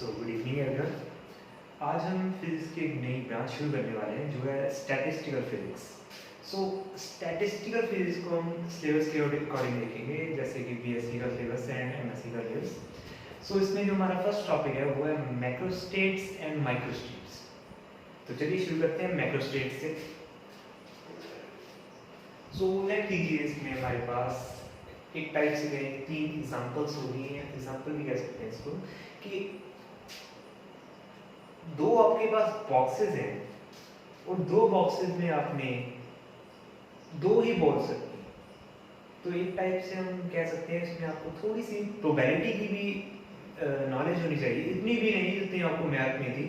Good evening everyone. आज हम physics की एक नई ब्रांच शुरू करने वाले हैं जो है स्टैटिस्टिकल फिजिक्स। स्टैटिस्टिकल फिजिक्स को हम सिलेबस के अकॉर्डिंग देखेंगे, जैसे कि बीएससी का सिलेबस है एंड एमएससी का सिलेबस। इसमें जो हमारा फर्स्ट टॉपिक है वो है मैक्रोस्टेट्स एंड माइक्रोस्टेट्स। तो चलिए शुरू करते हैं मैक्रोस्टेट्स से। लेट लीजिए इसमें हमारे पास एक टाइप से गए 3 एग्जांपल्स होगी, एग्जांपल भी कह सकते हैं इसको, कि दो आपके पास बॉक्सेस हैं और दो बॉक्सेस में आपने दो ही बॉल्स रखी हैं। तो एक टाइप से हम कह सकते हैं इसमें आपको थोड़ी सी प्रोबेबिलिटी की भी नॉलेज होनी चाहिए, इतनी भी नहीं जितनी आपको मैथ में थी।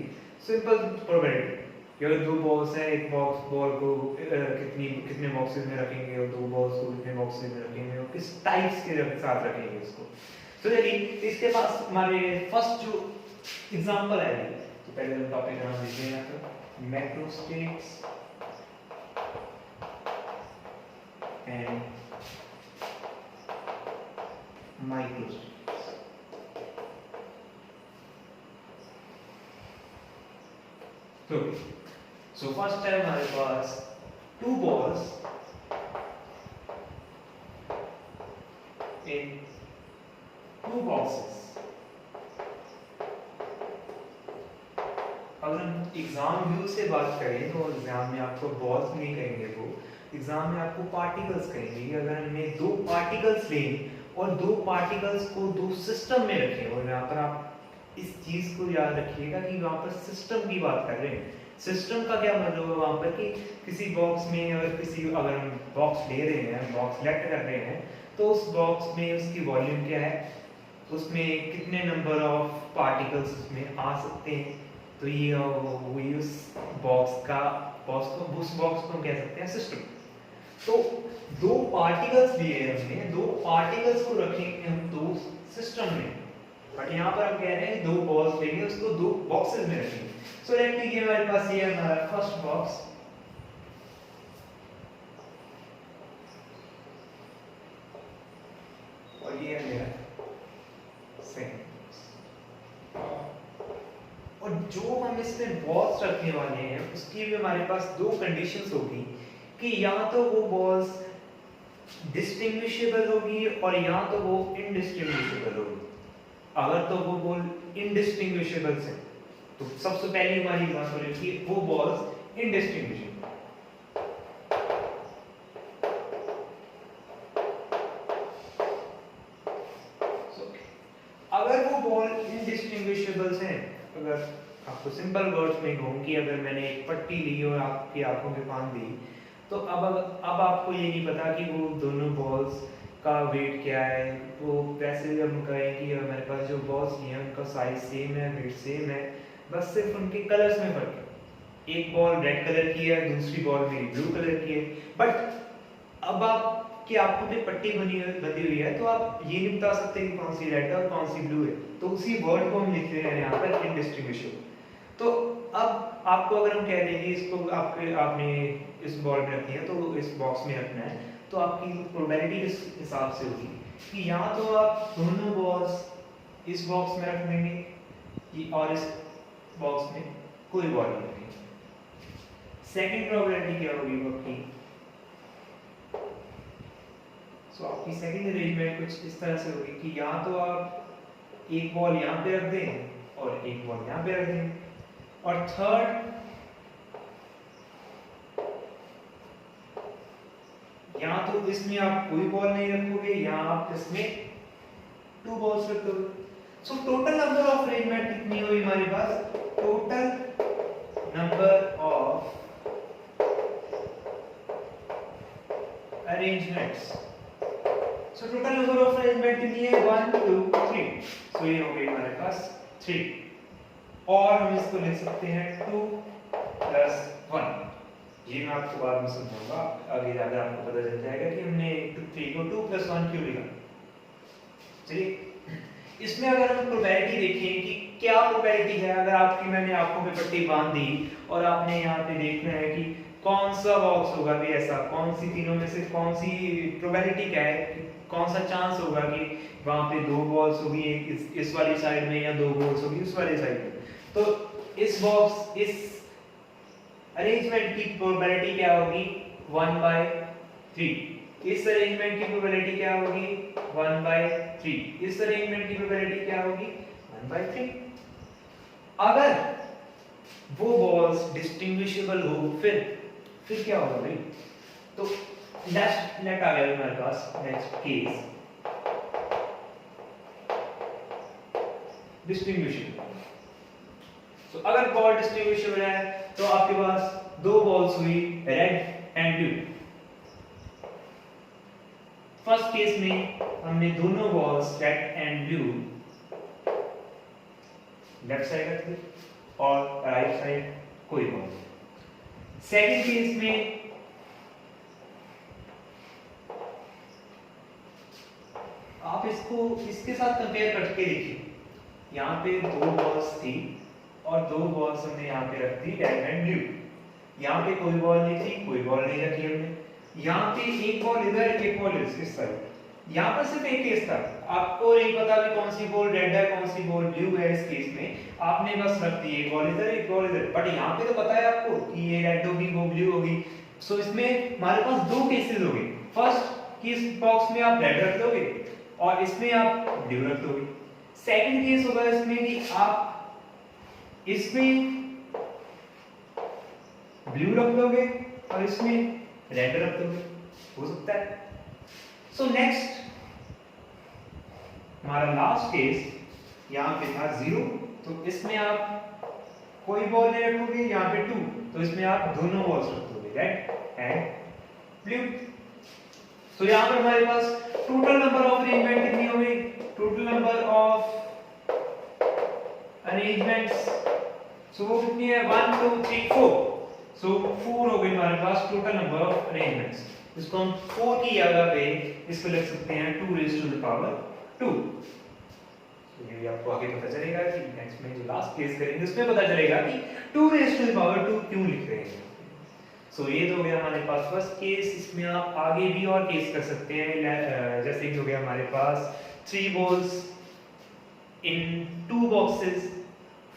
सिंपल प्रोबेबिलिटी कि अगर दो बॉल्स हैं, एक बॉल को कितने बॉक्सेस में रखेंगे और दो बॉल्स को कितने बॉक्सेस में रखेंगे और किस टाइप्स के साथ रखेंगे इसको। तो चलिए इसके पास हमारे फर्स्ट जो एग्जांपल है, तो पहले हम टॉपिक का नाम लिखते हैं यहाँ पर मैक्रोस्टेट्स एंड माइक्रोस्टेट्स। So first है हमारे पास two balls in two boxes। अगर हम एग्जाम व्यू से बात करें तो एग्जाम में आपको बॉल्स नहीं कहेंगे, वो एग्जाम में आपको पार्टिकल्स कहेंगे। अगर हमने दो पार्टिकल्स लें और दो पार्टिकल्स को दो सिस्टम में रखें, और यहाँ पर आप इस चीज को याद रखिएगा कि वहाँ पर सिस्टम की बात कर रहे हैं। सिस्टम का क्या मतलब है वहाँ पर कि किसी बॉक्स में अगर हम बॉक्स ले रहे हैं, बॉक्स सेलेक्ट कर रहे हैं, तो उस बॉक्स में उसकी वॉल्यूम क्या है, उसमें कितने नंबर ऑफ पार्टिकल्स उसमें आ सकते हैं। तो ये वही उस बॉक्स को हम कह सकते हैं सिस्टम। तो दो पार्टिकल्स लिए हमने, दो पार्टिकल्स को रखेंगे हम दो सिस्टम में, बट यहाँ पर हम कह रहे हैं दो बॉल्स लेंगे, उसको दो बॉक्सेस में रखेंगे। सो लेट लीजिए हमारे पास ये है हमारा फर्स्ट बॉक्स, और ये है मेरा सेकंड बॉक्स। और जो हम इसमें बॉल्स रखने वाले हैं उसकी भी हमारे पास दो कंडीशंस होगी कि या तो वो बॉल्स डिस्टिंग्विशेबल होगी और या तो वो इनडिस्टिंग्विशेबल होगी। अगर तो वो बॉल इनडिस्टिंग्विशेबल है तो सबसे पहले हमारी एग्जांपल है कि वो बॉल्स इनडिस्टिंग्विशेबल। अगर वो बॉल इनडिस्टिंग्विशेबल हैं, अगर आपको सिंपल वर्ड्स में कहूं कि अगर मैंने एक पट्टी ली और आपकी आंखों में बांध दी, तो अब आपको ये नहीं पता कि वो दोनों बॉल्स का वेट क्या है। वो वैसे हम कहें कि हमारे पास जो बॉल्स हैं उनका साइज सेम है, वेट सेम है, बस सिर्फ उनके कलर्स में फर्क है। एक बॉल रेड कलर की है, दूसरी बॉल मेरी ब्लू कलर की है, बट अब आपकी आंखों पे पट्टी बंधी हुई है, तो आप ये नहीं बता सकते कि कौन सी रेड है और कौन सी ब्लू है। तो उसी वर्ड को हम लिख रहे हैं यहाँ पर इनडिस्टिंग्विशेबल। तो अब आपको अगर हम कह देंगे इसको आपने इस बॉल में रखनी है तो इस बॉक्स में रखना है, तो आपकी प्रोबेबिलिटी किस हिसाब से होगी कि यहाँ तो आप दोनों बॉल्स इस बॉक्स में रख देंगे और इस बॉक्स में कोई बॉल नहीं रखेंगे। सेकंड प्रोबेबिलिटी क्या होगी आपकी? आपकी सेकंड अरेंजमेंट कुछ इस तरह से होगी कि या तो आप एक बॉल यहाँ पे रख दें और एक बॉल यहाँ पे रख दें, और थर्ड या तो इसमें आप कोई बॉल नहीं रखोगे या आप इसमें टू बॉल्स रख दोगे। So total number of arrangement कितनी हुई हमारे पास? Total number of arrangements, total number of arrangement कितनी है? 1 2 3। ये हो गई हमारे पास 3, और हम इसको लिख सकते हैं 2 + 1। ये मैं आपको बाद में समझाऊंगा, आगे जाकर आपको पता चल जाएगा कि हमने 3 को 2 + 1 क्यों लिखा। चलिए इसमें अगर हम प्रोबेबिलिटी देखें कि क्या प्रोबेबिलिटी है, अगर मैंने आंखों पे पट्टी बांध दी और आपने यहाँ पे देखना है कि कौन सा बॉक्स होगा भी ऐसा, कौन सी तीनों में से कौन सी प्रोबेबिलिटी क्या है, कौन सा चांस होगा कि वहां पे दो बॉल्स होगी एक इस वाली साइड में या दो बॉल्स होगी उस वाली साइड में। तो इस अरेंजमेंट की प्रोबेबिलिटी क्या होगी 1/3। इस अरेंजमेंट की प्रोबेबिलिटी क्या होगी 1/3। इस अरेंजमेंट की प्रोबेबिलिटी क्या होगी 1/3। अगर वो बॉल्स डिस्टिंग्विशेबल हो फिर क्या होगा भाई। तो नेक्स्ट आ गया हमारे पास नेक्स्ट केस डिस्टिंग्विशेबल। तो अगर बॉल डिस्टिंग्विशेबल है तो आपके पास दो बॉल्स हुई red and blue. First case में हमने दोनों balls red and blue left side रखी और राइट साइड कोई बॉल। सेकंड केस में आप इसको इसके साथ कंपेयर करके देखिए, यहाँ पे दो बॉल्स थी और दो बॉल्स हमने यहाँ पे रख दी रेड एंड ब्लू। यहाँ पे कोई बॉल नहीं थी, कोई बॉल नहीं रखी हमने। यहाँ पे एक बॉल इधर एक बॉल इस साइड। यहाँ पर सिर्फ एक केस था, आपको नहीं पता भी कौन सी बॉल रेड है कौन सी बॉल ब्लू है। इस केस में आपने बस रख दी एक बॉल इधर एक बॉल इधर, बट यहाँ पे तो पता है आपको कि ये रेड होगी वो ब्लू होगी। सो इसमें हमारे पास दो केसेस हो गए। फर्स्ट कि इस बॉक्स में आप रेड रख दोगे और इसमें आप ब्लू रख दोगे। सेकंड केस होगा इसमें कि आप इसमें ब्लू रख दोगे और इसमें रेड रख दोगे, हो सकता है। सो नेक्स्ट हमारा लास्ट केस यहाँ पे था 0, तो इसमें आप कोई बॉल नहीं रखोगे। यहाँ पे 2, तो इसमें आप दोनों बॉल्स रख दोगे रेड एंड ब्लू। तो यहाँ पर हमारे पास टोटल नंबर ऑफ अरेंजमेंट कितनी हो गई, टोटल नंबर ऑफ अरेंजमेंट्स सो वो कितनी है 1 2 3 4। सो 4 हो गई हमारे पास टोटल नंबर ऑफ अरेंजमेंट्स। इसको हम 4 की जगह पे इसको लिख सकते हैं 2 raised to the power 2। तो ये आपको आगे पता चलेगा कि नेक्स्ट में जो लास्ट केस करेंगे उसमें पता चलेगा कि 2 raised to the power 2 क्यों लिख रहे हैं। सो ये तो हो गया हमारे पास फर्स्ट केस। इसमें आप आगे भी और केस कर सकते हैं, जैसे कि हो गया हमारे पास 3 balls in 2 boxes,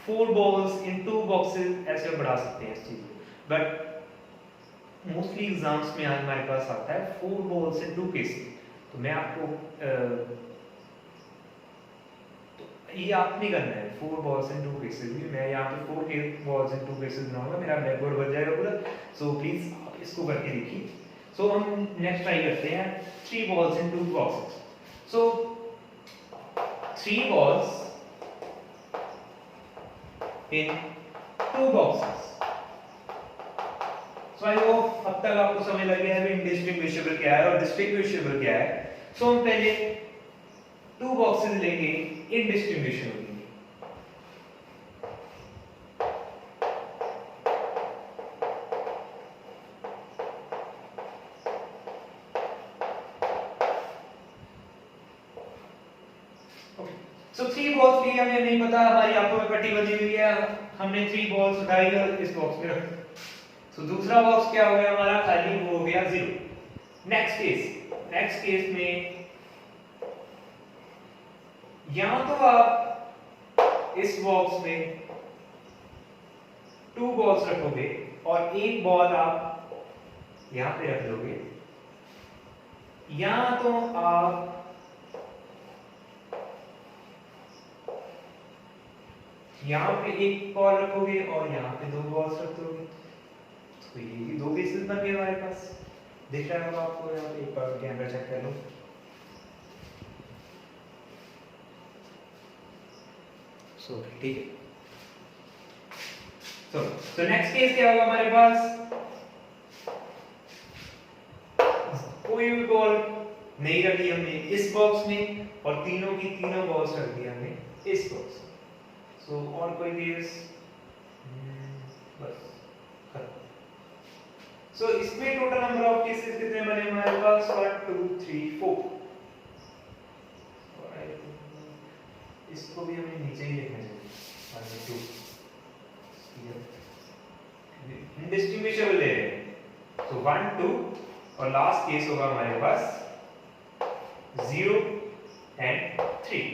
4 balls in 2 boxes, ऐसे बढ़ा सकते हैं इस चीज को। बट मोस्टली एग्जाम्स में हमारे पास आता है 4 balls in 2 cases। तो मैं आपको तो ये आप नहीं करना है 4 balls in 2 cases भी। मैं यहाँ पे 4 balls in 2 cases बनाऊंगा, मेरा ब्लैक बोर्ड बन जाएगा पूरा। सो प्लीज आप इसको करके देखिए। सो हम नेक्स्ट ट्राई करते हैं 3 balls in 2 boxes। So 3 balls in 2 boxes। So I hope अब तक आपको समझ लग गया है इंडिस्टिंग्विशेबल क्या है और डिस्टिंग्विशेबल क्या है। सो हम पहले 2 boxes लेंगे इंडिस्टिंग्विशेबल के लिए। सो 3 balls लिए हमें नहीं पता, हमारी आंखों में पट्टी बंधी हुई है, हमने 3 balls उठाई और इस बॉक्स में रख। सो दूसरा बॉक्स क्या हो गया हमारा, खाली वो हो गया 0। नेक्स्ट केस में यहां तो आप इस बॉक्स में 2 balls रखोगे और एक बॉल आप यहां पे रख दोगे। यहां तो आप यहां पे एक बॉल रखोगे और यहां पे 2 balls रख दोगे। तो ये 2 केसेस बन गए हमारे पास। दिख रहा होगा आपको, यहाँ पे एक बार कैमरा चेक कर लो। सो ठीक है। तो नेक्स्ट केस क्या होगा हमारे पास, कोई भी बॉल नहीं रखी हमने इस बॉक्स में और तीनों की तीनों बॉल्स रख दी हमने इस बॉक्स में। सो और कोई केस बस खत्म। सो इसमें टोटल नंबर ऑफ केसेस कितने बने हमारे पास 1 2 3 4। इसको भी हमें नीचे ही लिखना चाहिए 1 2। डिस्टिंग्विशेबल ले रहे हैं 1 2 और लास्ट केस होगा हमारे पास 0 एंड 3।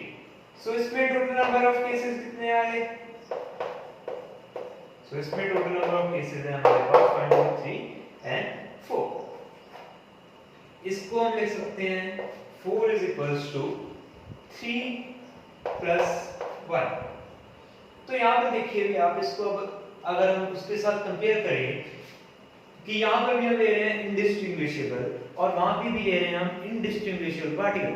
सो इसमें टोटल नंबर ऑफ केसेस कितने आए? सो इसमें टोटल नंबर ऑफ केसेस है हमारे पास 1 2 3 एंड 4। इसको हम लिख सकते हैं 4 इज इक्वल्स टू 3 प्लस 1। तो यहाँ पे देखिए भी आप इसको अगर हम उसके साथ कंपेयर करें कि यहाँ पर भी हम ले रहे हैं इंडिस्टिंग्विशेबल और वहां पे भी ले रहे हैं हम इंडिस्टिंग्विशेबल पार्टिकल।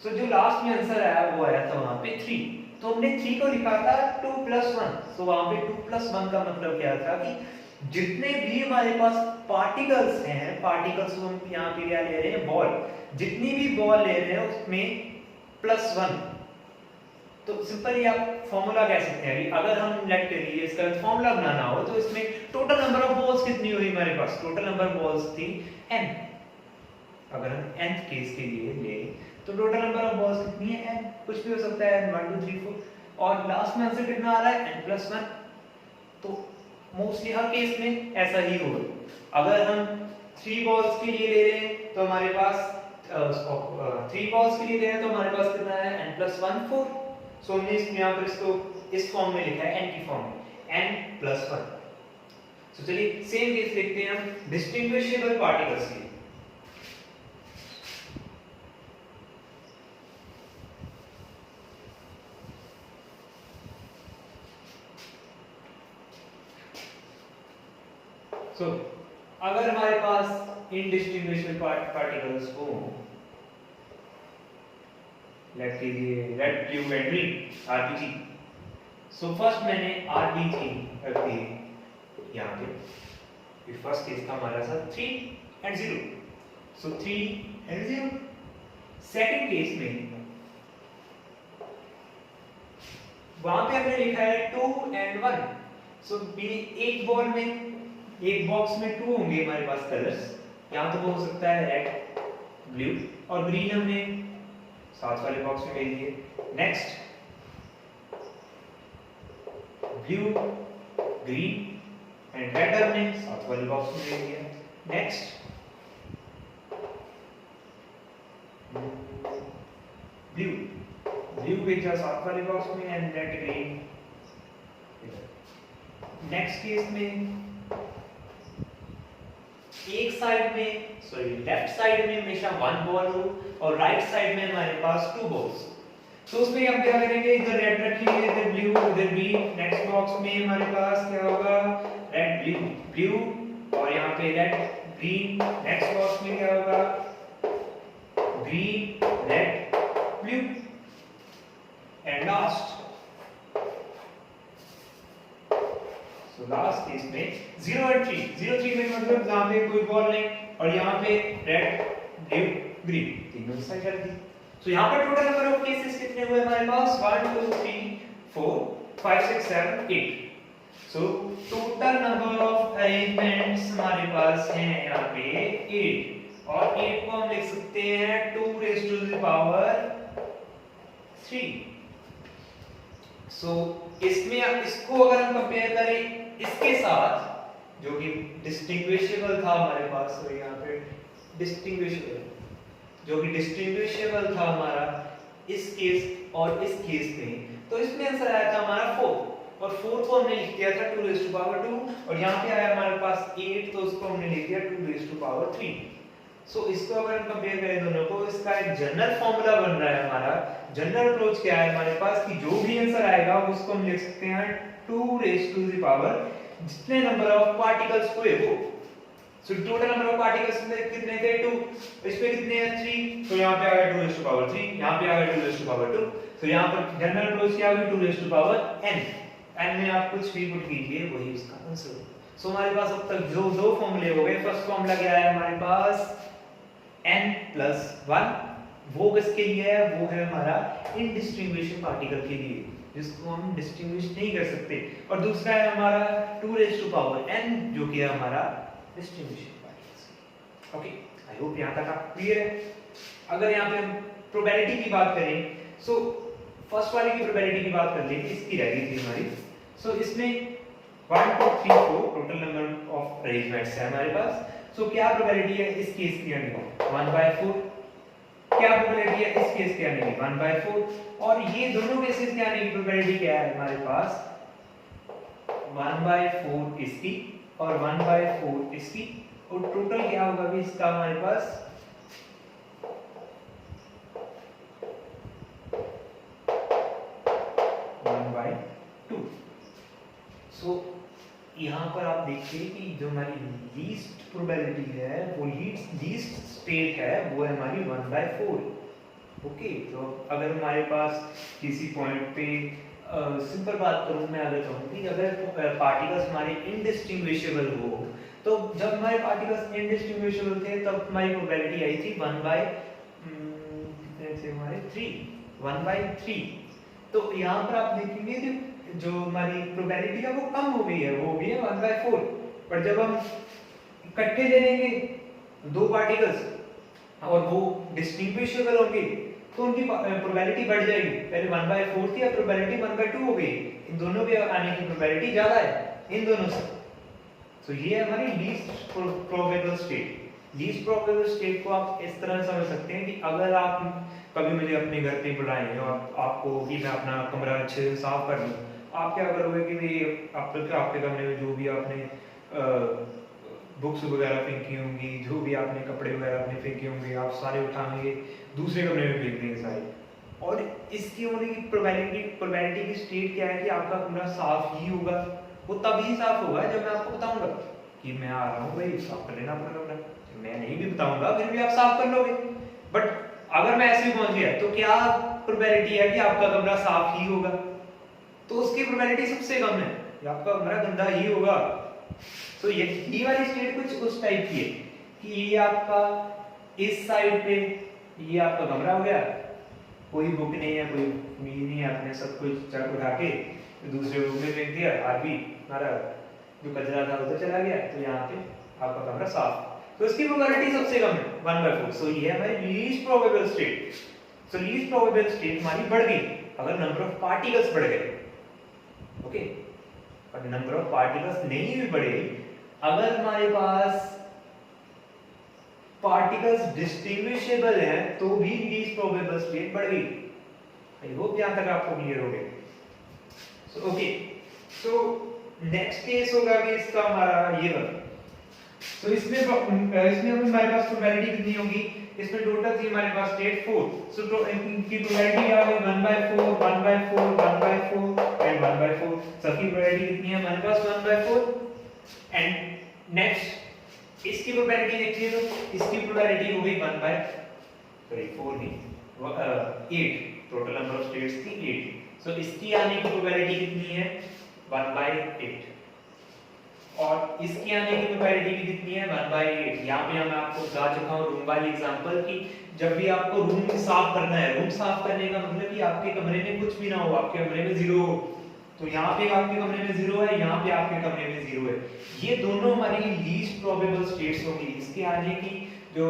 सो जो लास्ट में आंसर आया वो आया था वहां पे 3। तो हमने 3 को लिखा था 2 प्लस 1। सो वहां पे 2 प्लस 1 का मतलब क्या था कि जितने भी हमारे पास पार्टिकल्स हैं, पार्टिकल्स हम यहाँ पे क्या ले रहे हैं बॉल, जितनी भी बॉल ले रहे हैं उसमें प्लस 1। तो सिंपली आप फॉर्मूला कह सकते हैं अगर हम लेट करिए इसका फॉर्मूला बनाना हो तो इसमें टोटल नंबर ऑफ बॉल्स कितनी हुई हमारे पास? टोटल नंबर ऑफ बॉल्स थी n। अगर हम nth केस के लिए ले तो टोटल नंबर ऑफ बॉल्स कितनी है? n। कुछ भी हो सकता है n 1 2 3 4 और लास्ट में आंसर कितना आ रहा है? n plus 1। तो मोस्टली हर केस में ऐसा ही होगा। अगर हम 3 बॉल्स के लिए ले रहे हैं तो हमारे पास 3 बॉल्स के लिए ले रहे हैं तो हमारे पास कितना है? n plus 1 4। सो हमने यहाँ पर इसको इस फॉर्म में लिखा है n की फॉर्म में n प्लस 1। तो चलिए सेम केस देखते हैं हम डिस्टिंग्विशेबल पार्टिकल्स के। सो अगर हमारे पास इनडिस्टिंग्विशेबल पार्टिकल्स हो, लेट कीजिए red blue and green RBG. So first मैंने आरबीजी रख दी यहाँ पे। फर्स्ट केस था हमारा सा 3 and 0। So 3 and 0। Second case में वहां पे हमने लिखा है 2 एंड 1। सो एक बॉल में एक बॉक्स में 2 होंगे हमारे पास कलर्स। यहाँ तो वो हो सकता है रेड ब्लू और ग्रीन हमने साथ वाले बॉक्स में ले लिए। Next blue green and red हमने साथ वाले बॉक्स में ले लिया। नेक्स्ट ब्लू ब्लू भेजा साथ वाले बॉक्स में and red green. Next case में एक साइड में सॉरी लेफ्ट साइड में हमेशा 1 बॉल हो और राइट साइड में हमारे पास 2 बॉल्स। तो उसमें हम क्या करेंगे? इधर रेड रखेंगे, इधर ब्लू, इधर ग्रीन। नेक्स्ट बॉक्स में हमारे पास क्या होगा? रेड ब्लू ब्लू और यहाँ पे रेड ग्रीन। नेक्स्ट बॉक्स में क्या होगा? Green red blue and last. So last case में 0 और 3। 0 3 में मतलब यहाँ पे कोई बॉल नहीं और यहाँ पे रेड ब्लू ग्रीन तीनों साइड कर दी। सो यहाँ पर टोटल नंबर ऑफ केसेस कितने हुए हमारे पास? 1 2 3 4 5 6 7 8। सो टोटल नंबर ऑफ अरेंजमेंट्स हमारे पास हैं यहाँ पे 8 और 8 को हम लिख सकते हैं 2 raised to the power 3। सो इसमें इसको अगर हम कंपेयर करें इसके साथ जो कि डिस्टिंग्विशेबल था हमारे पास, तो यहाँ पे डिस्टिंग्विशेबल जो कि डिस्टिंग्विशेबल था हमारा इस केस और इस केस में, तो इसमें आंसर आया था हमारा 4 और 4 को हमने लिख दिया था 2 raised to power 2 और यहाँ पे आया हमारे पास 8 तो उसको हमने लिख दिया 2 raised to power 3। सो इसको अगर हम कंपेयर करें दोनों को, इसका एक जनरल फॉर्मूला बन रहा है हमारा। जनरल अप्रोच क्या है हमारे पास कि जो भी आंसर आएगा उसको हम लिख सकते हैं 2 raised to the power जितने नंबर ऑफ पार्टिकल्स हुए वो। सो टोटल नंबर ऑफ पार्टिकल्स कितने थे? 2। इसमें कितने हैं? 3। तो यहाँ पे आ गया 2 raised to power 3, यहाँ पे आ गया 2 raised to power 2। तो यहाँ पर जनरल अप्रोच क्या होगी? 2 raised to power n। n में आप कुछ भी पुट कीजिए वही उसका आंसर। सो हमारे पास अब तक जो दो फॉर्मूले हो गए। फर्स्ट फॉर्मूला क्या है हमारे पास? n plus 1। वो किसके लिए है? वो है हमारा इनडिस्टिंग्विशेबल पार्टिकल के लिए जिसको हम डिस्टिंग्विश नहीं कर सकते। और दूसरा है हमारा 2 raised to power n जो कि है हमारा distinguishable particles. Okay, I hope यहाँ तक आप क्लियर है। अगर यहाँ पे हम प्रोबेबिलिटी की बात करें, सो फर्स्ट वाले की प्रोबेबिलिटी की बात कर लेंगे, इसकी रह गई थी हमारी। सो इसमें 1 2 3 4 टोटल नंबर ऑफ अरेंजमेंट्स है हमारे पास। सो क्या प्रोबेबिलिटी है इस केस की आने की 1/4, क्या प्रोबेबिलिटी है इस केस के आने की 1/4, और ये दोनों केसेस के आने की प्रोबेबिलिटी क्या है हमारे पास 1/4 इसकी और 1/4 इसकी, और टोटल क्या होगा भी इसका हमारे पास 1/2। सो यहाँ पर आप देखिए कि जो हमारी लीस्ट प्रोबेबिलिटी है वो लीस्ट स्टेट है वो है हमारी 1/4। ओके, तो अगर हमारे पास किसी पॉइंट पे सिंपल बात करूं मैं, अगर कहूँ कि अगर पार्टिकल्स हमारे इनडिस्टिंग्विशेबल हो, तो जब हमारे पार्टिकल्स इनडिस्टिंग्विशेबल थे तब हमारी प्रोबेबिलिटी आई थी 1/कितने थे हमारे 1/3। तो यहाँ पर आप देखेंगे कि जो हमारी प्रोबेबिलिटी है वो कम हो गई है, वो हो गई है 1/4। पर जब हम इकट्ठे ले लेंगे दो पार्टिकल्स और वो डिस्टिंग्विशेबल होंगे तो उनकी प्रोबेबिलिटी बढ़ जाएगी। पहले 1/4 थी, अब प्रोबेबिलिटी 1/2 हो गई। इन दोनों के आने की प्रोबेबिलिटी ज्यादा है इन दोनों से। तो ये है हमारी least probable state. Least probable state को आप इस तरह समझ सकते हैं कि अगर आप कभी मुझे अपने घर पे बुलाएं और आपको कि मैं अपना कमरा अच्छे से साफ कर लूं, आप क्या करोगे कि भाई आपके कमरे में जो भी आपने बुक्स वगैरह फेंकी होंगी, जो भी आपने कपड़े वगैरह अपने फेंके होंगे, आप सारे उठाएंगे दूसरे कमरे में फेंक देंगे सारे। और इसकी होने की प्रोबेबिलिटी की स्टेट क्या है कि आपका कमरा साफ ही होगा। वो तभी साफ होगा जब मैं आपको बताऊंगा कि मैं आ रहा हूँ भाई साफ कर लेना अपना कमरा। मैं नहीं भी बताऊंगा फिर भी आप साफ कर लोगे। बट अगर मैं ऐसे ही पहुंच गया तो क्या प्रोबेबिलिटी है कि आपका कमरा साफ ही होगा? तो उसकी प्रोबेबिलिटी सबसे कम है कि आपका कमरा गंदा ही होगा। तो ये वाली स्टेट कुछ उस टाइप की है कि ये आपका इस साइड पे ये आपका कमरा हो गया, कोई बुक नहीं है, कोई मील नहीं है, आपने सब कुछ चक उठा के दूसरे रूम में फेंक दिया, आदमी हमारा जो कचरा था उधर चला गया, तो यहाँ पे आपका कमरा साफ। तो इसकी प्रोबेबिलिटी सबसे कम है 1/4। सो ये है हमारी लीस्ट प्रोबेबल स्टेट। सो लीस्ट प्रोबेबल स्टेट हमारी बढ़ गई अगर नंबर ऑफ पार्टिकल्स बढ़ गए। ओके, और नंबर ऑफ पार्टिकल्स नहीं भी बढ़े, अगर हमारे पास पार्टिकल्स डिस्टिंग्विशेबल है तो भी लीस्ट प्रोबेबल स्टेट बढ़ गई। आई होप यहां तक आपको क्लियर हो गया। So okay, so next case होगा कि इसका हमारा ये वाला। तो इसमें हमारे पास प्रोबेबिलिटी कितनी होगी? इसमें टोटल थी हमारे पास स्टेट 4। सो इनकी प्रोबेबिलिटी आ गई 1/4 1/4 1/4 एंड 1/4। सबकी प्रोबेबिलिटी कितनी है हमारे पास 1/4। एंड नेक्स्ट इसकी प्रोबेबिलिटी देखिए, तो इसकी प्रोबेबिलिटी हो गई 4 नहीं 8। टोटल नंबर ऑफ स्टेट्स थी 8। सो इसकी आने की प्रोबेबिलिटी कितनी है 1/8, और इसकी आने की प्रोबेबिलिटी भी कितनी है 1/8। यहाँ पे मैं आपको बता चुका हूँ रूम वाली एग्जांपल की, जब भी आपको रूम साफ करना है, रूम साफ करने का मतलब कि आपके कमरे में कुछ भी ना हो, आपके कमरे में 0 हो। तो यहाँ पे आपके कमरे में 0 है, यहाँ पे आपके कमरे में 0 है। ये दोनों हमारी लीस्ट प्रोबेबल स्टेट्स होंगी। इसके आने की जो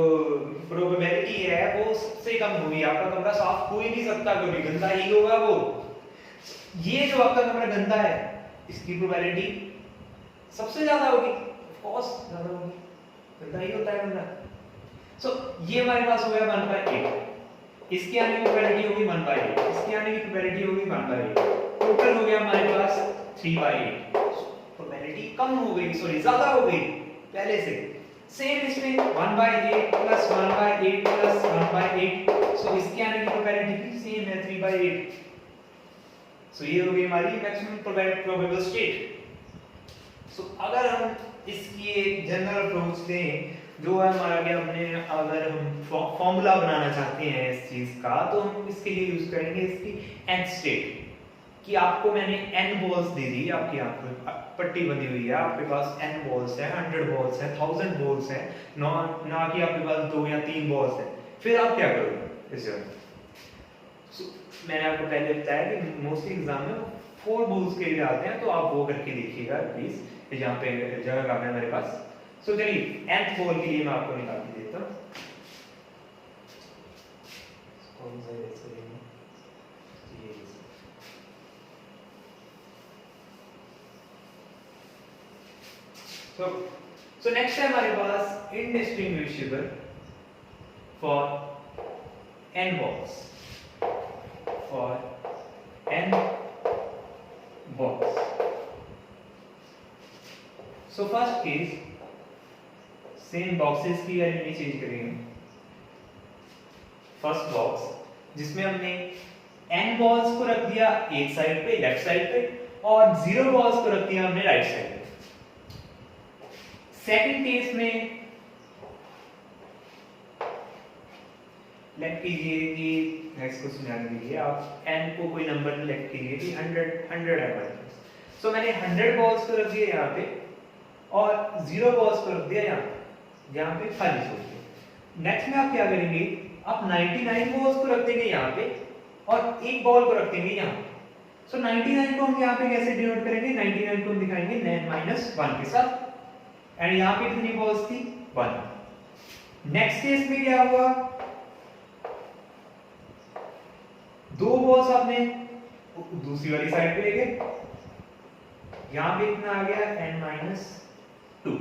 प्रोबेबिलिटी है वो सबसे कम होगी। आपका कमरा साफ हो ही नहीं सकता, क्योंकि गंदा ही होगा वो। ये जो आपका कमरा गंदा है इसकी प्रोबेबिलिटी सबसे ज्यादा होगी, ऑफ कोर्स ज्यादा होगी, गंदा ही होता है कमरा। सो ये हमारे पास हो गया 1/8। इसकी आने की प्रोबेबिलिटी होगी 1/8, इसकी आने की प्रोबेबिलिटी होगी 1/8। टोटल हो गया हमारे पास 3/8। प्रोबेबिलिटी कम हो गई, सॉरी ज्यादा हो गई पहले से। सेम इसमें 1/8 प्लस 1/8 प्लस 1/8। सो इसके आने की प्रोबेबिलिटी भी सेम है 3/8। सो ये हो गई हमारी मैक्सिमम प्रोबेबल स्टेट। सो अगर हम इसकी एक जनरल अप्रोच दें, जो है हमारा कि हमने अगर हम फॉर्मूला बनाना चाहते हैं इस चीज का, तो हम इसके लिए यूज करेंगे इसकी nth स्टेट। कि आपको मैंने n बॉल्स दे दी, आपकी यहाँ पर पट्टी बंधी हुई है, आपके पास n बॉल्स है, 100 बॉल्स है, 1000 बॉल्स है, ना कि आपके पास 2 या 3 बॉल्स है। फिर आप क्या करोगे इसे? मैंने आपको पहले बताया कि मोस्टली एग्जाम में 4 बॉल्स के लिए आते हैं, तो आप वो करके देखिएगा प्लीज, यहाँ पे जगह कम है मेरे पास। सो चलिए nth बॉल के लिए मैं आपको निकाल के देता हूँ। कौन सा ऐसे ये तो सो नेक्स्ट है हमारे पास indistinguishable for n balls. For n balls. So first case, same boxes की वैल्यू चेंज करेंगे. फर्स्ट बॉक्स जिसमें हमने n बॉल्स को रख दिया एक साइड पे लेफ्ट साइड पे और 0 बॉल्स को रख दिया हमने राइट साइड पे. सेकंड केस में लेट कीजिए कि नेक्स्ट को समझाने के लिए आप n को कोई नंबर लेट कीजिए कि 100 है हमारे पास. सो मैंने 100 बॉल्स को रख दिया यहाँ पे और 0 बॉल्स को रख दिया यहाँ पे खाली छोड़ दिया. नेक्स्ट में आप क्या करेंगे, आप 99 बॉल्स को रख देंगे यहाँ पे और एक बॉल को रख देंगे यहाँ. सो 99 को हम यहाँ पे कैसे डिनोट करेंगे, 99 को हम दिखाएंगे -1 के साथ एंड यहाँ पे कितनी बॉल्स थी 1. नेक्स्ट केस में क्या हुआ, 2 बॉल्स आपने दूसरी वाली साइड पे ले गए, यहाँ पे इतना आ गया n-2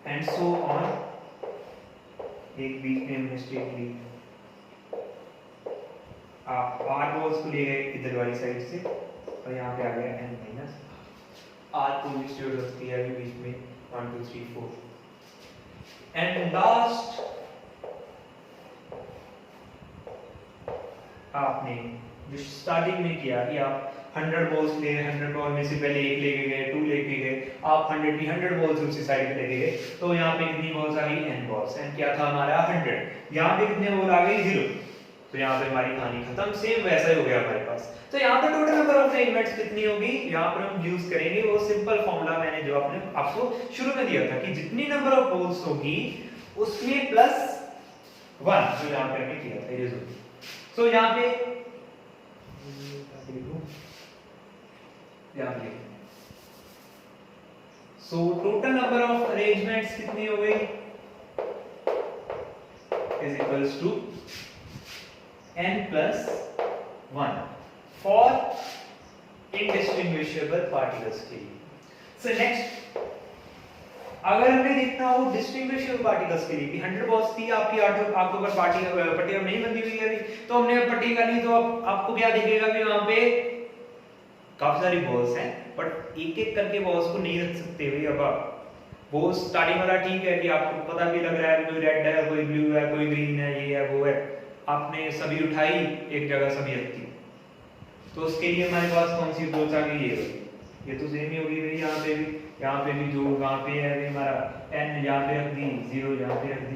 एंड सो ऑन. एक बीच में मिस्टेक ली, आप 8 बॉल्स को ले गए इधर वाली साइड से और यहाँ पे आ गया n-8 को डिस्ट्रीब्यूट होती है अभी बीच में 1 2 3 4 एंड लास्ट आपने जो स्टार्टिंग में किया कि आप 100 बॉल्स ले, 100 बॉल में से पहले एक लेके गए, 2 लेके गए, आप 100 की 100 बॉल्स उसी साइड पे लेके गए, तो यहाँ पे कितनी बॉल्स आ गई n बॉल्स. एंड क्या था हमारा 100, यहाँ पे कितने बॉल आ गई 0, तो यहाँ पे हमारी कहानी खत्म. सेम वैसा ही हो गया हमारे पास. तो यहाँ पे टोटल नंबर ऑफ अरेंजमेंट्स कितनी होगी, यहाँ पर हम यूज करेंगे वो सिंपल फॉर्मूला मैंने जो आपको शुरू में दिया था कि जितनी नंबर ऑफ बॉल्स होगी उसमें प्लस 1 जो यहाँ पे हमने किया था ये. सो यहाँ पे so total number of arrangements कितनी हो गई is equals to n+1 for indistinguishable particles के लिए. सो नेक्स्ट अगर हमें देखना हो डिस्टिंग्विशेबल पार्टिकल्स के लिए कि 100 बॉल्स थी आपकी, आपको अगर पट्टी नहीं बंधी हुई है अभी, तो हमने पट्टी कर ली, तो आपको क्या दिखेगा कि वहां पे काफी सारी बॉल्स हैं बट एक एक करके बॉल्स को नहीं रख सकते हुए. अब आप वो स्टार्टिंग वाला ठीक है कि आपको पता भी लग रहा है कोई रेड है, कोई ब्लू है, कोई ग्रीन है, ये है वो है, आपने सभी उठाई एक जगह सभी रख दी, तो उसके लिए हमारे पास कौन सी बॉल्स आ गई, ये तो सेम ही होगी भाई. यहाँ पे भी जो वहाँ पे है हमारा n यहाँ पे रख दी, 0 यहाँ पे रख दी.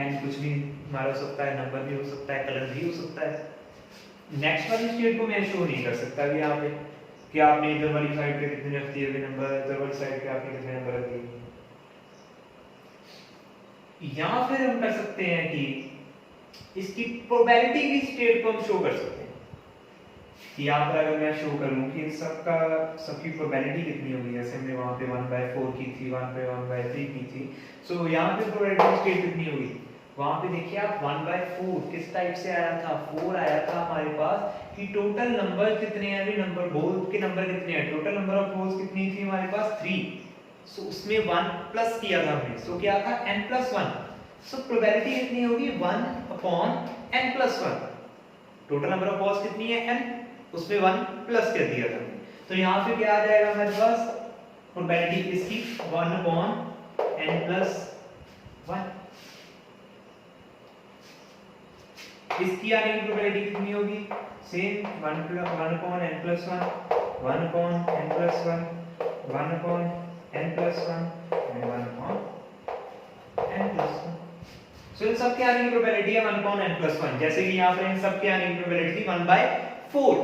n कुछ भी हमारा हो सकता है, नंबर भी हो सकता है, कलर भी हो सकता है. नेक्स्ट वाली स्टेट को मैं शो नहीं कर सकता भी यहाँ पे कि आपने इधर वाली साइड पे कितने रख दिए नंबर, इधर वाली साइड पे आपने कितने नंबर रख दिए. यहाँ फिर हम कर सकते हैं कि इसकी प्रोबेबिलिटी की स्टेट को हम शो कर सकते हैं कि यहाँ पर अगर मैं शो करूँ कि सबकी प्रोबेबिलिटी कितनी होगी, जैसे हमने वहाँ पे 1/4 की थी, 1/3 की थी. सो यहाँ पे प्रोबेबिलिटी स्टेट कितनी होगी, वहाँ पे देखिए आप 1/4 किस टाइप से आया था, 4 आया था हमारे पास कि टोटल नंबर कितने हैं, अभी नंबर बॉल के नंबर कितने हैं, टोटल नंबर ऑफ बॉल्स कितनी थी हमारे पास 3. सो उसमें 1 प्लस किया था हमने, सो क्या था n+1. सो प्रोबेबिलिटी कितनी होगी 1/n+1. Total number of balls कितनी है n, उसमें 1 प्लस कर दिया था. तो यहाँ पे क्या आ जाएगा हमारे पास प्रोबेबिलिटी इसकी 1/n+1. इसकी आने की प्रोबेबिलिटी कितनी होगी, same 1/n+1 1/n+1 1/n+1 and 1/n+1. सो इन सब के आने की प्रोबेबिलिटी है 1/n+1, जैसे कि यहाँ पे इन सब के आने की प्रोबेबिलिटी थी 1/4.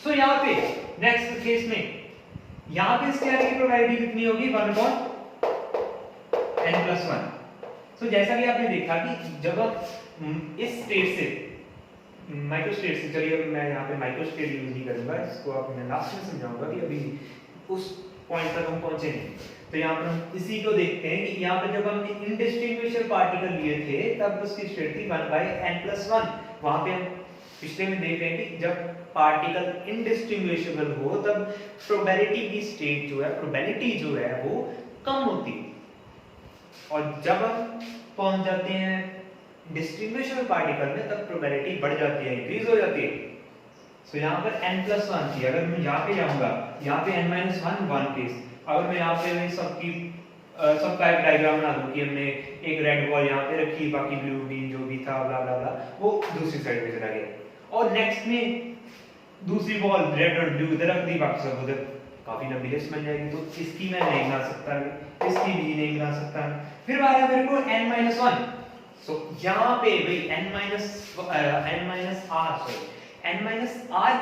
सो यहाँ पे नेक्स्ट केस में यहाँ पे इसके आने की प्रोबेबिलिटी कितनी होगी 1/n+1. सो जैसा कि आपने देखा कि जब हम इस स्टेट से माइक्रो स्टेट से, चलिए मैं यहाँ पे माइक्रो स्टेट यूज नहीं करूंगा, इसको अब मैं लास्ट में समझाऊंगा कि अभी उस पॉइंट तक हम पहुंचे नहीं. तो यहाँ पर हम इसी को देखते हैं कि यहाँ पर जब हमने इंडिस्टिंग्विशेबल पार्टिकल लिए थे तब उसकी स्टेट थी 1/n+1. वहां पे हम पिछले में देख रहे हैं कि जब पार्टिकल इंडिस्टिंग्विशेबल हो तब प्रोबेबिलिटी की स्टेट जो है, प्रोबेबिलिटी जो है वो कम होती है, और जब हम पहुंच जाते हैं डिस्ट्रीब्यूशन पार्टिकल में तब प्रोबेबिलिटी बढ़ जाती है, इंक्रीज हो जाती है। सो यहाँ पर n+1 थी, अगर मैं यहाँ पे जाऊंगा, यहाँ पे n-1 वन केस, अगर मैं यहाँ पे सबका एक डायग्राम बना दूं कि हमने एक रेड बॉल यहाँ पे रखी, बाकी ब्लू ग्रीन जो भी था ब्ला ब्ला ब्ला वो दूसरी साइड पे चला गया, और नेक्स्ट में दूसरी बॉल रेड और ब्लू इधर रख दी, बाकी सब उधर, काफी लंबी लिस्ट बन जाएगी। तो इसकी मैं नहीं बना सकता, इसकी भी नहीं बना सकता। फिर आ रहा है मेरे को n-1, सो यहाँ पे भाई n-r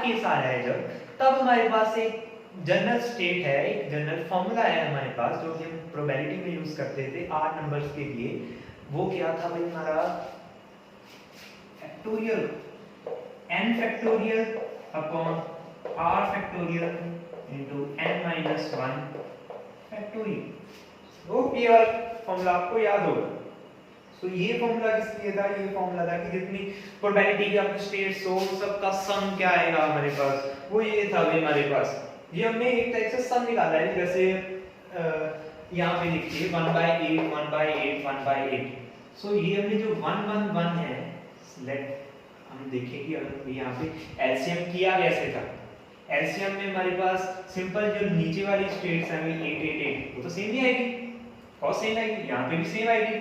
केस आ रहा है जब, तब हमारे पास एक जनरल स्टेट है, एक जनरल फॉर्मूला है हमारे पास जो कि हम प्रोबेबिलिटी में यूज करते थे r नंबर्स के लिए। वो क्या था भाई हमारा factorial n factorial upon r factorial into n-1 factorial. वो केवल फॉर्मूला आपको याद होगा। तो ये फॉर्मूला किस लिए था? ये फॉर्मूला था कि जितनी प्रोबेबिलिटी की आपको स्टेट्स हो सबका सम क्या आएगा हमारे पास, वो ये था भाई हमारे पास। ये हमने एक टाइप से सम निकाला है, जैसे यहाँ पे लिखिए 1/8 1/8 1/8। सो ये हमने जो 1 1 1 है, लेट हम देखें कि अगर यहाँ पे एलसीएम किया कैसे था। एलसीएम में हमारे पास सिंपल जो नीचे वाली स्टेट्स हैं 8 8 8 वो तो सेम ही आएगी, और सेम आएगी, यहाँ पे भी सेम आएगी,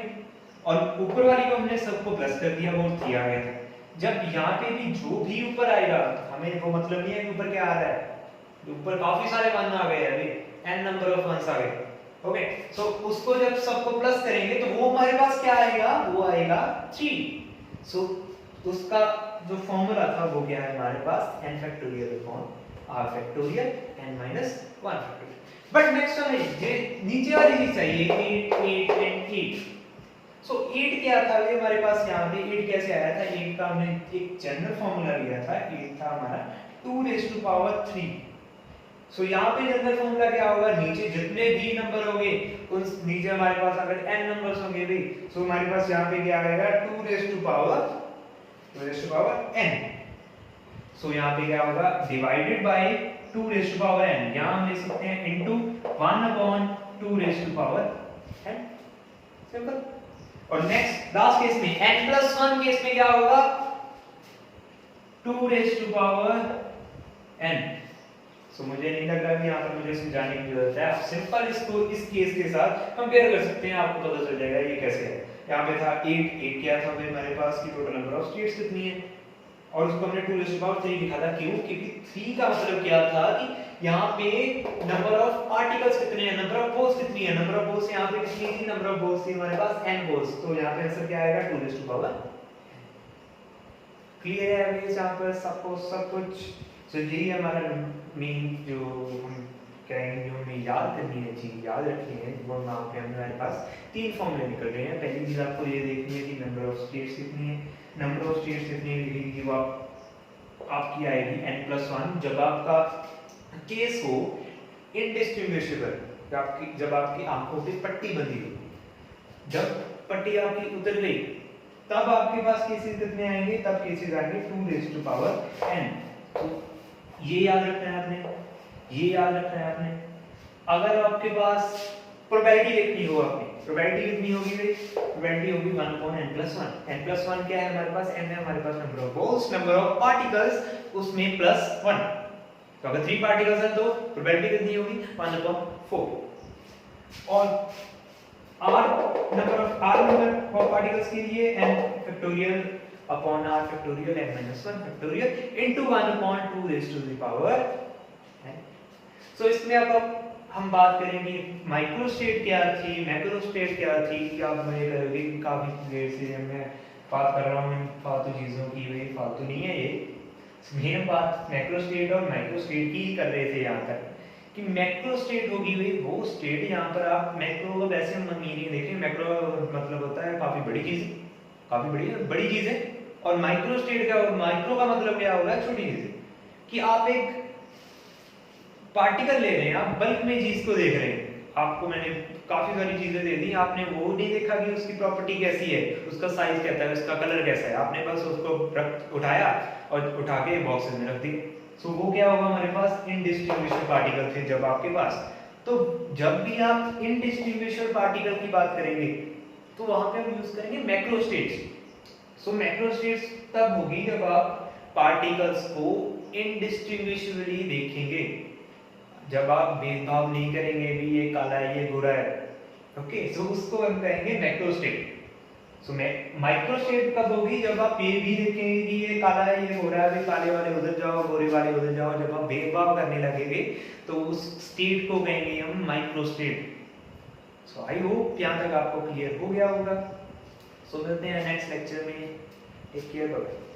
और ऊपर वाली को हमने सबको प्लस कर दिया, वो किया गया था। जब यहाँ पे भी जो भी ऊपर आएगा, हमें वो मतलब नहीं है कि ऊपर क्या आ रहा है, ऊपर काफी सारे वन आ गए अभी, n नंबर ऑफ वंस आ गए, ओके। सो उसको जब सबको प्लस करेंगे तो वो हमारे पास क्या आएगा, वो आएगा 3। सो उसका जो फॉर्मूला था वो क्या है हमारे पास, n factorial upon r factorial n-1 factorial. But next हमें ये नीचे वाली चीज चाहिए 8 8 and 8। सो 8 क्या था ये हमारे पास, यहाँ पे 8 कैसे आया था? 8 का हमने एक जनरल फॉर्मूला लिया था, 8 था हमारा 2⁻3। सो यहाँ पे जनरल फॉर्मूला क्या होगा, नीचे जितने भी नंबर होंगे उन नीचे हमारे पास अगर n नंबर्स होंगे भी, सो हमारे पास यहाँ पे क्या आएगा 2⁻n। सो यहाँ पे क्या होगा, डिवाइडेड बाय 2⁻n, यहाँ हम लिख सकते हैं इनटू 1/2⁻n, सिंपल। और नेक्स्ट लास्ट केस में n+1 केस में क्या होगा, 2⁻n। सो मुझे नहीं लग रहा कि यहाँ पर मुझे समझाने की जरूरत है, आप सिंपल इसको इस केस के साथ कंपेयर कर सकते हैं, आपको पता चल जाएगा ये कैसे है। यहाँ पे था 8 क्या था भाई हमारे पास की टोटल नंबर ऑफ स्टेट्स कितनी है, और उसको हमने 2⁻3 लिखा था, क्यों? क्योंकि 3 का मतलब क्या था कि यहाँ पे नंबर ऑफ पार्टिकल्स कितने हैं, नंबर ऑफ बोल्स कितनी है, नंबर ऑफ बोल्स यहाँ पे कितनी थी, नंबर ऑफ बोल्स थी हमारे पास n बोल्स, तो यहाँ पे आंसर क्या आएगा 2⁻। क्लियर है अभी यहाँ पर सबको सब कुछ? तो यही हमारा मेन जो हम कहेंगे, जो हमें याद करनी है चीज याद रखनी है, वो यहाँ पे हमारे पास 3 फॉर्मूले निकल रहे हैं। पहली चीज आपको ये देखनी है कि नंबर ऑफ स्टेट्स कितनी है, नंबर ऑफ स्टेट्स कितनी लिखेगी वो आपकी आएगी n+1 जब आपका केस हो इनडिस्टिंग्विशेबल, जब आपकी आंखों पे पट्टी बंधी हो, जब पट्टी आपकी उतर गई तब आपके पास केसेस कितने आएंगे, तब केसेस आएंगे 2⁻n। तो ये याद रखना है आपने, ये याद रखना है आपने। अगर आपके पास प्रोबेबिलिटी देखनी हो, आपकी प्रोबेबिलिटी कितनी होगी भाई, प्रोबेबिलिटी होगी 1/n+1। n+1 क्या है हमारे पास, n है हमारे पास number of balls, number of particles, उसमें +1। तो अगर 3 पार्टिकल्स हैं तो प्रोबेबिलिटी कितनी होगी 1/4। और r नंबर ऑफ पार्टिकल्स के लिए n factorial upon r factorial n-1 factorial into 1/2n। सो इसमें अब हम बात करेंगे माइक्रो स्टेट क्या थी, मैक्रो स्टेट क्या थी। क्या आप मुझे कहोगे कि काफी देर से मैं बात कर रहा हूँ फालतू चीजों की, भाई फालतू नहीं है ये, मेन बात मैक्रो स्टेट और माइक्रो स्टेट की ही कर रहे थे यहाँ तक कि मैक्रो स्टेट होगी भाई वो स्टेट, यहाँ पर आप मैक्रो का वैसे हम मीनिंग देखें, मैक्रो मतलब होता है काफी बड़ी चीज, काफी बड़ी चीज है, और माइक्रो स्टेट का, माइक्रो का मतलब क्या होगा, छोटी चीज, कि आप एक पार्टिकल ले रहे हैं, आप बल्क में चीज को देख रहे हैं। आपको मैंने काफी सारी चीजें दे दी, आपने वो नहीं देखा कि उसकी प्रॉपर्टी कैसी है, उसका साइज कैसा है, उसका कलर कैसा है, आपने बस उसको उठाया और उठा के बॉक्स में रख दी। सो वो क्या होगा, हमारे पास इनडिस्ट्रीब्यूशन पार्टिकल थे जब आपके पास, तो जब भी आप इनडिस्टिंग्विशेबल पार्टिकल की बात करेंगे तो वहां पे हम यूज करेंगे मैक्रोस्टेट्स। सो मैक्रोस्टेट्स तब होगी जब आप पार्टिकल्स को इनडिस्टिंग्विशबली देखेंगे, जब आप भेदभाव नहीं करेंगे भी ये काला है ये गोरा है, ओके, सो उसको हम कहेंगे मैक्रोस्टेट। सो माइक्रोस्टेट कब होगी, जब आप ये भी देखेंगे कि ये काला है ये गोरा है, भी काले वाले उधर जाओ गोरे वाले उधर जाओ, जब आप भेदभाव करने लगेंगे तो उस स्टेट को कहेंगे हम माइक्रोस्टेट। सो आई होप यहाँ तक आपको क्लियर हो गया होगा। सो मिलते हैं नेक्स्ट लेक्चर में। Take care, bye.